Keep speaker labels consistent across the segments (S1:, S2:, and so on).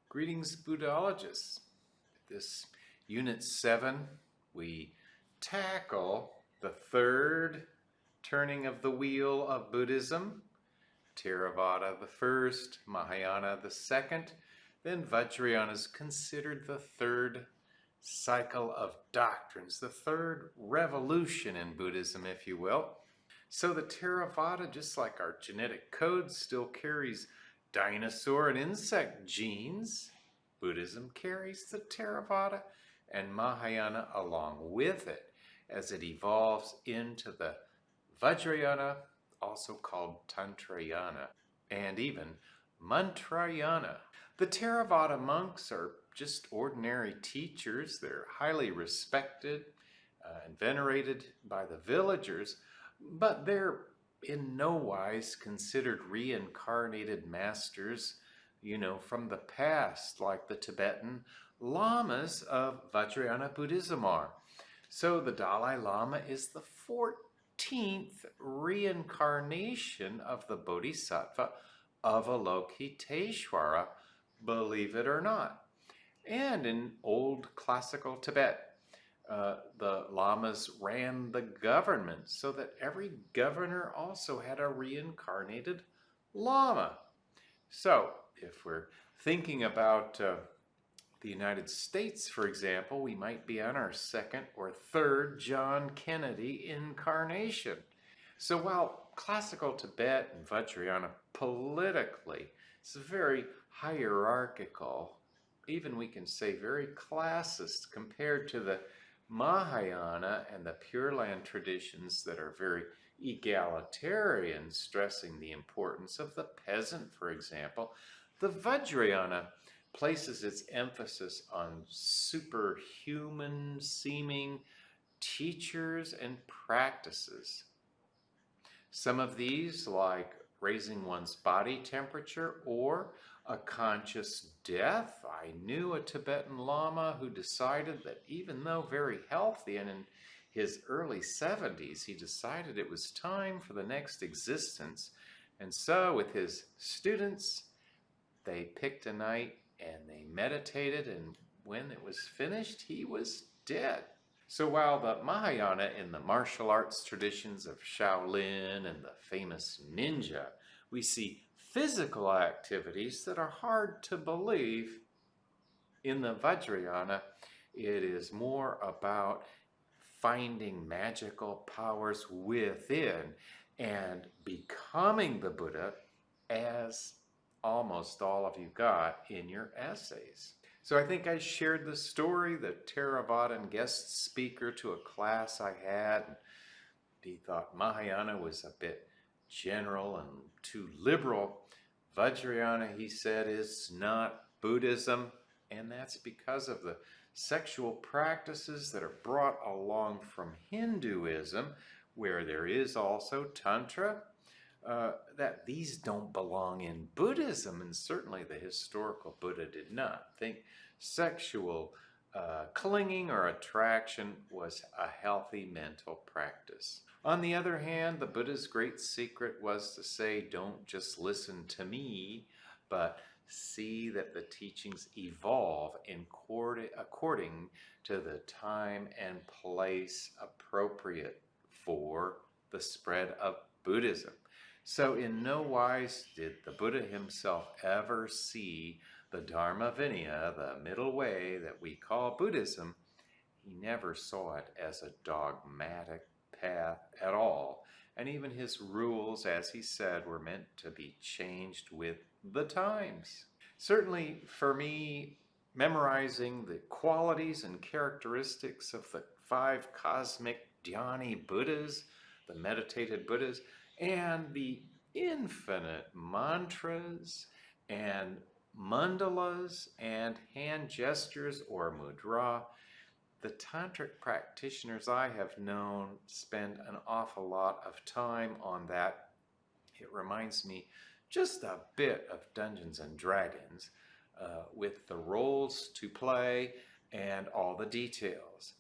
S1: Greetings, Buddhologists. This Unit 7, we tackle the third turning of the wheel of Buddhism, Theravada the first, Mahayana the second, then Vajrayana is considered the third cycle of doctrines, the third revolution in Buddhism, if you will. So the Theravada, just like our genetic code, still carries dinosaur and insect genes. Buddhism carries the Theravada and Mahayana along with it as it evolves into the Vajrayana, also called Tantrayana, and even Mantrayana. The Theravada monks are just ordinary teachers. They're highly respected and venerated by the villagers, but they're in no wise considered reincarnated masters, from the past, like the Tibetan lamas of Vajrayana Buddhism are. So the Dalai Lama is the 14th reincarnation of the Bodhisattva Avalokiteshvara, believe it or not. And in old classical Tibet, the lamas ran the government so that every governor also had a reincarnated lama. So if we're thinking about the United States, for example, we might be on our second or third John Kennedy incarnation. So while classical Tibet and Vajrayana politically is very hierarchical, even we can say very classist compared to the Mahayana and the Pure Land traditions that are very egalitarian, stressing the importance of the peasant, for example, the Vajrayana places its emphasis on superhuman seeming teachers and practices. Some of these, like raising one's body temperature or a conscious death. I knew a Tibetan Lama who decided that even though very healthy and in his early 70s, he decided it was time for the next existence. And so with his students, they picked a night and they meditated, and when it was finished, he was dead. So while the Mahayana in the martial arts traditions of Shaolin and the famous ninja, we see physical activities that are hard to believe, in the Vajrayana, it is more about finding magical powers within and becoming the Buddha, as almost all of you got in your essays. So I think I shared the story, the Theravadan guest speaker to a class I had. He thought Mahayana was a bit general and too liberal. Vajrayana, he said, is not Buddhism, and that's because of the sexual practices that are brought along from Hinduism, where there is also Tantra, that these don't belong in Buddhism, and certainly the historical Buddha did not think sexual clinging or attraction was a healthy mental practice. On the other hand, the Buddha's great secret was to say, don't just listen to me, but see that the teachings evolve according to the time and place appropriate for the spread of Buddhism. So in no wise did the Buddha himself ever see the Dharma Vinaya, the middle way that we call Buddhism. He never saw it as a dogmatic path at all. And even his rules, as he said, were meant to be changed with the times. Certainly for me, memorizing the qualities and characteristics of the 5 cosmic dhyani Buddhas, the meditated Buddhas, and the infinite mantras and mandalas and hand gestures or mudra, the tantric practitioners I have known spend an awful lot of time on that. It reminds me just a bit of Dungeons and Dragons, with the roles to play and all the details.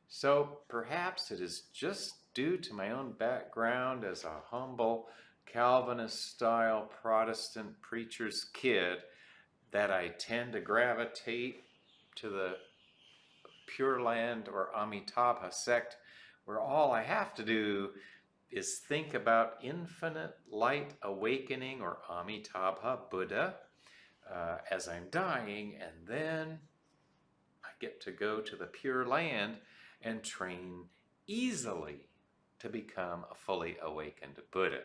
S1: So perhaps it is just due to my own background as a humble Calvinist-style Protestant preacher's kid that I tend to gravitate to the Pure Land or Amitabha sect, where all I have to do is think about infinite light awakening or Amitabha Buddha as I'm dying, and then I get to go to the Pure Land and train easily to become a fully awakened Buddha.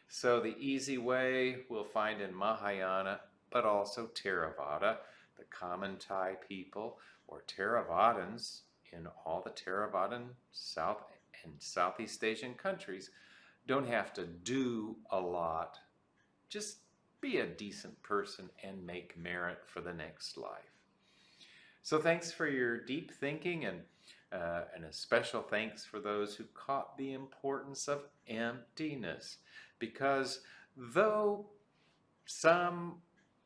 S1: So the easy way we'll find in Mahayana, but also Theravada, the common Thai people, or Theravadins in all the Theravadan South and Southeast Asian countries, don't have to do a lot. Just be a decent person and make merit for the next life. So thanks for your deep thinking, and a special thanks for those who caught the importance of emptiness. Because though some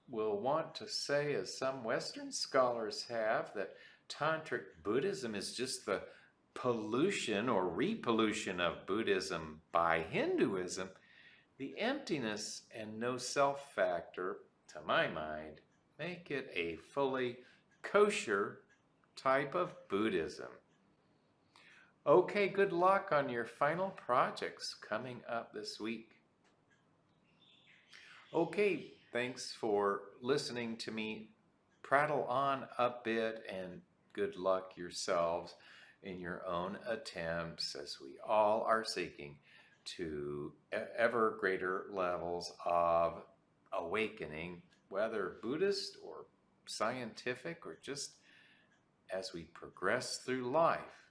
S1: will want to say, as some Western scholars have, that Tantric Buddhism is just the pollution or repollution of Buddhism by Hinduism, the emptiness and no self factor, to my mind, make it a fully kosher type of Buddhism. Okay, good luck on your final projects coming up this week. Okay, thanks for listening to me prattle on a bit, and good luck yourselves in your own attempts as we all are seeking to ever greater levels of awakening, whether Buddhist or scientific or just as we progress through life.